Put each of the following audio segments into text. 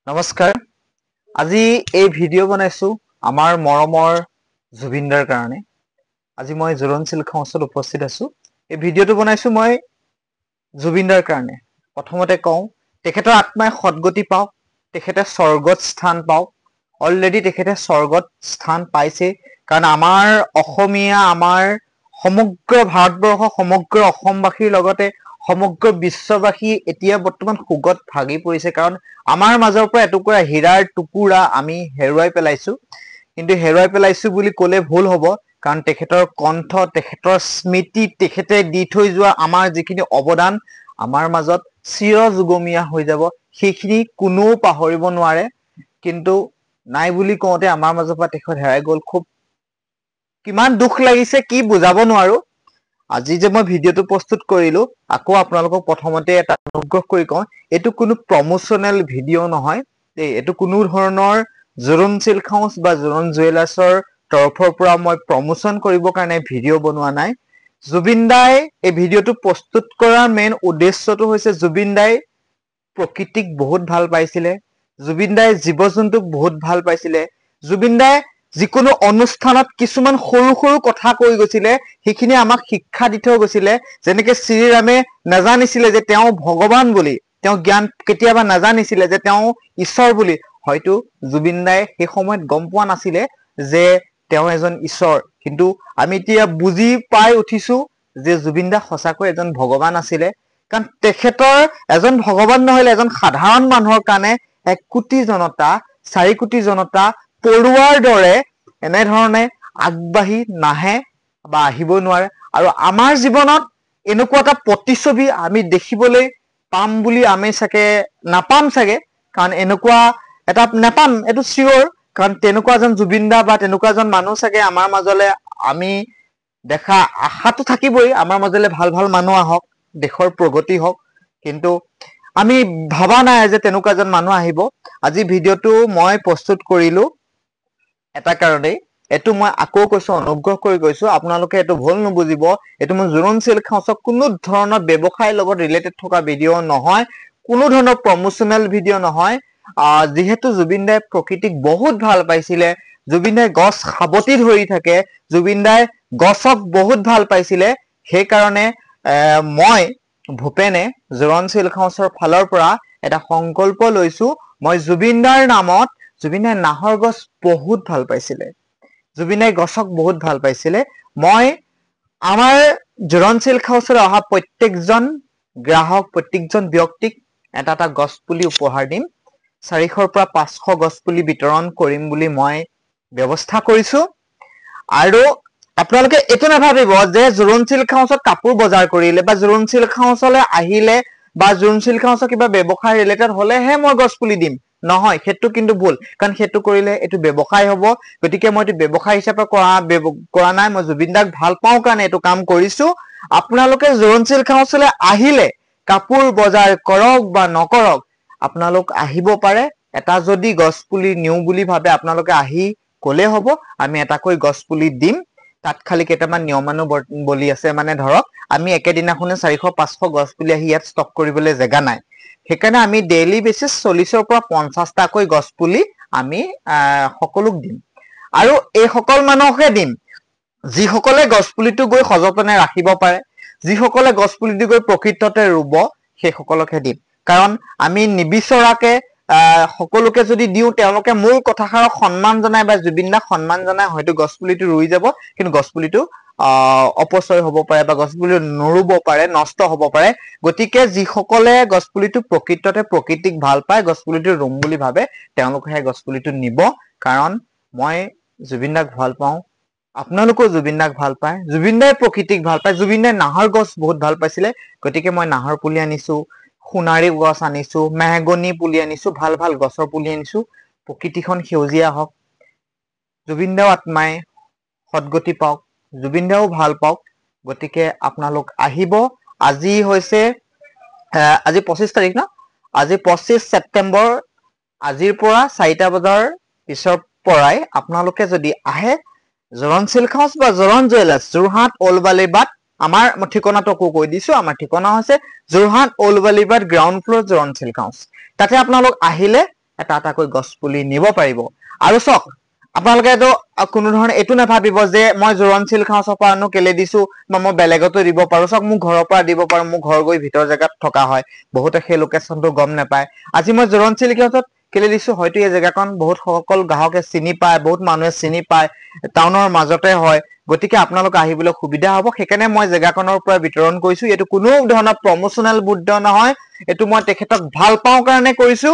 নমস্কাৰ আজি এই ভিডিঅ' বনাইছো আমাৰ মৰমৰ জুবিনদাৰ কাৰণে আজি মই জোৰণ চিল্ক হাউচত উপস্থিত আছো এই ভিডিঅ'টো বনাইছো মই জুবিনদাৰ কাৰণে প্ৰথমতে কওঁ তেখেতৰ আত্মাই সদগতি পাওক তেখেতে স্বৰ্গত স্থান পাওক অলৰেডি তেখেতে স্বৰ্গত স্থান পাইছে কাৰণ আমাৰ অসমীয়া আমাৰ সমগ্ৰ ভাৰতবৰ্ষ সমগ্ৰ অসমবাসীৰ লগতে সমগ্ৰ বিশ্ববাসী এতিয়া বৰ্তমান সুগত ভাগি পৰিছে কাৰণ আমাৰ মাজৰ পৰা এটুকুৰা হীৰাৰ টুকুৰা আমি হেৰুৱাই পেলাইছো কিন্তু হেৰুৱাই পেলাইছো বুলি ক'লে ভুল হ'ব কাৰণ তেখেতৰ কণ্ঠ তেখেতৰ স্মৃতি তেখেতে দি থৈ যোৱা আমাৰ যিখিনি অৱদান আমাৰ মাজত চিৰযুগমীয়া হৈ যাব সেইখিনি কোনো পাহৰিব নোৱাৰে কিন্তু নাই বুলি কওঁতে আমাৰ মাজৰ পৰা তেখেত হেৰাই গ'ল খুব কিমান দুখ লাগিছে কি বুজাব নোৱাৰো আজি যে মই ভিডিঅ'টো প্ৰস্তুত কৰিলো আকৌ আপোনালোকক প্ৰথমতে এটা অনুগ্ৰহ কৰি কওঁ এইটো কোনো প্ৰমোচনেল ভিডিঅ' নহয় এইটো কোনো ধৰণৰ জোৰণ চিল্ক হাউচ বা জোৰণ জুৱেলাৰ্ছৰ তৰফৰ পৰা মই প্ৰমোচন কৰিবৰ কাৰণে ভিডিঅ' বনোৱা নাই জুবিন দাই এই ভিডিঅ'টো প্ৰস্তুত কৰাৰ মেইন উদ্দেশ্যটো হৈছে জুবিন দাই প্ৰকৃতিক বহুত ভাল পাইছিলে জুবিন দাই জীৱ-জন্তুক বহুত ভাল পাইছিলে জুবিন দাই যিকোনো অনুষ্ঠানত কিছুমান সৰু সৰু কথা কৈ গৈছিলে সেইখিনি আমাক শিক্ষা দি থৈ গৈছিলে যেনেকে শ্ৰীৰামে নাজানিছিলে যে তেওঁ ভগৱান বুলি তেওঁ জ্ঞান কেতিয়াবা নাজানিছিলে যে তেওঁ ঈশ্বৰ বুলি হয়তো জুবিন দাই সেই সময়ত গম পোৱা নাছিলে যে তেওঁ এজন ঈশ্বৰ কিন্তু আমি এতিয়া বুজি পাই উঠিছো যে জুবিন দা সঁচাকৈ এজন ভগৱান আছিলে কাৰণ তেখেতৰ এজন ভগৱান নহলে এজন সাধাৰণ মানুহৰ কাৰণে 1 কোটি জনতা 4 কোটি জনতা পৰুৱাৰ দৰে এনেধৰণে আগবাঢ়ি নাহে বা আহিব নোৱাৰে আৰু আমাৰ জীৱনত এনেকুৱা এটা প্ৰতিচ্ছবি আমি দেখিবলৈ পাম বুলি আমি চাগে নাপাম চাগে কাৰণ এনেকুৱা এটা নাপাম এইটো চিয়ৰ কাৰণ তেনেকুৱা এজন জুবিন দা বা তেনেকুৱা এজন মানুহ চাগে আমাৰ মাজলে আমি দেখা আশাটো থাকিবই আমাৰ মাজলে ভাল ভাল মানুহ আহক দেশৰ প্ৰগতি হওক কিন্তু আমি ভাবা নাই যে তেনেকুৱা এজন মানুহ আহিব আজি ভিডিঅ'টো মই প্ৰস্তুত কৰিলো এটা কাৰণেই এইটো মই আকৌ কৈছো অনুগ্ৰহ কৰি কৈছো আপোনালোকে এইটো ভুল নুবুজিব এইটো মই জোৰণ চিল্ক হাউচক কোনো ধৰণৰ ব্যৱসায়ৰ লগত ৰিলেটেড থকা ভিডিঅ' নহয় কোনো ধৰণৰ প্ৰমোচনেল ভিডিঅ' নহয় যিহেতু জুবিন দাই প্ৰকৃতিক বহুত ভাল পাইছিলে জুবিন দাই গছ সাৱটি ধৰি থাকে জুবিন দাই গছক বহুত ভাল পাইছিলে সেইকাৰণে মই ভূপেনে জোৰণ চিল্ক হাউচৰ ফালৰ পৰা এটা সংকল্প লৈছো মই জুবিন দাৰ নামত জুবিন দাই নাহৰ গছ বহুত ভাল পাইছিলে জুবিন দাই গছক বহুত ভাল পাইছিলে মই আমাৰ জোৰণ চিল্ক হাউচৰ অহা প্ৰত্যেকজন গ্ৰাহক প্ৰত্যেকজন ব্যক্তিক এটা এটা গছ পুলি উপহাৰ দিম 400ৰ পৰা 500 গছ পুলি বিতৰণ কৰিম বুলি মই ব্যৱস্থা কৰিছো আৰু আপোনালোকে এইটো নাভাবিব যে জোৰণ চিল্ক হাউচত কাপোৰ বজাৰ কৰিলে বা জোৰণ চিল্ক হাউচলৈ আহিলে বা জোৰণ চিল্ক হাউচৰ কিবা ব্যৱসায় ৰিলেটেড হলেহে মই গছ পুলি দিম নহয় সেইটো কিন্তু ভুল কাৰণ সেইটো কৰিলে এইটো ব্যৱসায় হ'ব গতিকে মই এইটো ব্যৱসায় হিচাপে কৰা নাই মই জুবিন দাক ভাল পাওঁ কাৰণে এইটো কাম কৰিছো আপোনালোকে জোৰণ চিল্ক হাউচলৈ আহিলে কাপোৰ বজাৰ কৰক বা নকৰক আপোনালোক আহিব পাৰে এটা যদি গছ পুলি নিউ বুলি ভাবে আপোনালোকে আহি কলে হ'ব আমি এটাকৈ গছ পুলি দিম তাত খালি কেইটামান নিয়মানুৱলী আছে মানে ধৰক আমি একেদিনাখনে 400-500 গছ পুলি আহি ইয়াত ষ্টক কৰিবলৈ জেগা নাই সেইকাৰণে আমি ডেইলি বেচিছ 40ৰ পৰা 50টাকৈ গছ পুলি আমি সকলোক দিম আৰু এই সকল মানুহকে দিম যিসকলে গছ পুলিটো গৈ সযতনে ৰাখিব পাৰে যিসকলে গছ পুলিটো গৈ প্ৰকৃততে ৰুব সেইসকলকহে দিম কাৰণ আমি নিবিচৰাকে সকলোকে যদি দিও তেওঁলোকে মূল কথাষাৰক সন্মান জনাই বা জুবিন দাক সন্মান জনাই হয়তো গছ পুলিটো ৰুই যাব কিন্তু গছ পুলিটো অপচয় হ'ব পাৰে বা গছ পুলি নৰুব পাৰে নষ্ট হ'ব পাৰে গতিকে যিসকলে গছ পুলিটো প্ৰকৃততে প্ৰকৃতিক ভাল পায় গছ পুলিটো ৰুম বুলি ভাবে তেওঁলোকেহে গছ পুলিটো নিব কাৰণ মই জুবিন দাক ভাল পাওঁ আপোনালোকো জুবিন দাক ভাল পায় জুবিন দাই প্ৰকৃতিক ভাল পায় জুবিন দাই নাহৰ গছ বহুত ভাল পাইছিলে গতিকে মই নাহৰ পুলি আনিছো সোণাৰী গছ আনিছো মেহগনি পুলি আনিছো ভাল ভাল গছৰ পুলি আনিছো প্ৰকৃতিখন সেউজীয়া হওক জুবিন দাৰ আত্মাই সদগতি পাওক জুবিন দাও ভাল পাওক গতিকে আপোনালোক আহিব আজি হৈছে আজি 25 তাৰিখ ন আজি 25 ছেপ্টেম্বৰ আজিৰ পৰা 4টা বজাৰ পিছৰ পৰাই আপোনালোকে যদি আহে জোৰণ চিল্ক হাউচ বা জোৰণ জুৱেলাৰ্ছ যোৰহাট ওলবালিবাট আমাৰ ঠিকনাটো কৈ দিছো আমাৰ ঠিকনা হৈছে যোৰহাট ওলবালিবাট ground floor Joron silk house তাতে আপোনালোক আহিলে এটা এটাকৈ গছ পুলি নিব পাৰিব। আৰু চাওক আপোনালোকেতো কোনো ধৰণে এইটো নাভাবিব যে মই জোৰণ চিল্ক হাউচৰ পৰানো কেলে দিছো বা মই বেলেগতো দিব পাৰো। চাওক মোৰ ঘৰৰ পৰা দিব পাৰো, মোৰ ঘৰ গৈ ভিতৰ জেগাত থকা হয়, বহুতে সেই লোকেশ্যনটো গম নাপায়। আজি মই জোৰণ চিল্ক হাউচত কেলে দিছো, হয়তো এই জেগাকন বহুত সকল গ্ৰাহকে চিনি পায়, বহুত মানুহে চিনি পায়, টাউনৰ মাজতে হয়, গতিকে আপোনালোক আহিবলৈ সুবিধা হ'ব। সেইকাৰণে মই জেগাকনৰ পৰা বিতৰণ কৰিছো। এইটো কোনো ধৰণৰ প্ৰমোচনেল বুদ্ধ নহয়, এইটো মই তেখেতক ভাল পাওঁ কাৰণে কৰিছো।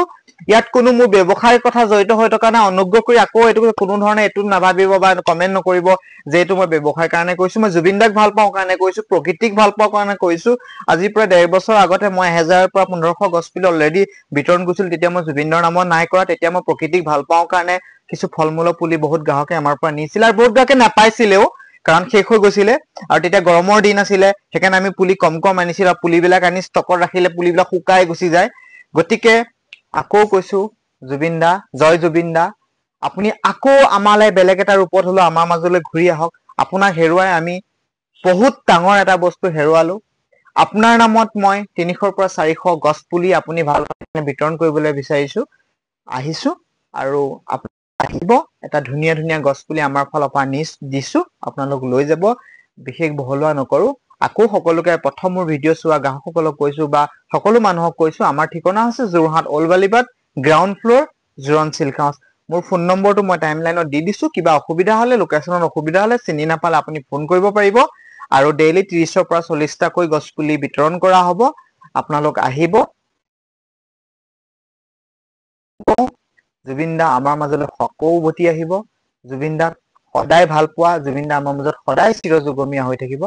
ইয়াত কোনো মোৰ ব্যৱসায়ৰ কথা জড়িত হৈ থকা নাই। অনুগ্ৰহ কৰি আকৌ এইটো কোনো ধৰণে এইটো নাভাবিব বা কমেন্ট নকৰিব যে এইটো মই ব্যৱসায়ৰ কাৰণে কৰিছো। মই জুবিন দাক ভাল পাওঁ কাৰণে কৰিছো, প্ৰকৃতিক ভাল পাওঁ কাৰণে কৰিছো। আজি প্ৰায় 1.5 বছৰ আগতে মই 1000 পৰা 1500 গছ পুলি অলৰেডি বিতৰণ কৰিছিলো। তেতিয়া মই জুবিনৰ নামত নাই কৰা, তেতিয়া মই প্ৰকৃতিক ভাল পাওঁ কাৰণে কিছু ফল মূলৰ পুলি বহুত গ্ৰাহকে আমাৰ পৰা নিছিলে আৰু বহুত গ্ৰাহকে নাপাইছিলেও, কাৰণ শেষ হৈ গৈছিলে। আৰু তেতিয়া গৰমৰ দিন আছিলে, সেইকাৰণে আমি পুলি কম আনিছিলো আৰু পুলিবিলাক আনি ষ্টকত ৰাখিলে পুলিবিলাক শুকাই গুচি যায়। গতিকে আকৌ কৈছো, জুবিন দা, জয় জুবিন দা, আপুনি আকৌ আমালৈ বেলেগ এটা ৰূপত হলেও আমাৰ মাজলৈ ঘূৰি আহক। আপোনাক হেৰুৱাই আমি বহুত ডাঙৰ এটা বস্তু হেৰুৱালো। আপোনাৰ নামত মই 300 পৰা 400 গছ পুলি আপুনি ভাল বিতৰণ কৰিবলৈ বিচাৰিছো, আহিছো। আৰু আহিব, এটা ধুনীয়া ধুনীয়া গছ পুলি আমাৰ ফালৰ পৰা দিছো, আপোনালোক লৈ যাব। বিশেষ বহলোৱা নকৰো। আকৌ সকলোকে প্ৰথম মোৰ ভিডিঅ' চোৱা গ্ৰাহকসকলক কৈছো বা সকলো মানুহক কৈছো, আমাৰ ঠিকনা হৈছে Jorhat Old Balipat, ground floor, Joron silk House. মোৰ ফোন নম্বৰটো মই টাইমলাইনত দি দিছো। কিবা অসুবিধা হলে, লোকেশ্যনত অসুবিধা হলে, চিনি নাপালে আপুনি ফোন কৰিব পাৰিব। আৰু ডেইলি 30ৰ পৰা 40টাকৈ গছ পুলি বিতৰণ কৰা হ'ব। আপোনালোক আহিব। জুবিন দা আমাৰ মাজলৈ আকৌ উভতি আহিব। জুবিন দাক সদায় ভাল পোৱা, জুবিন দা আমাৰ মাজত সদায় চিৰযুগমীয়া হৈ থাকিব।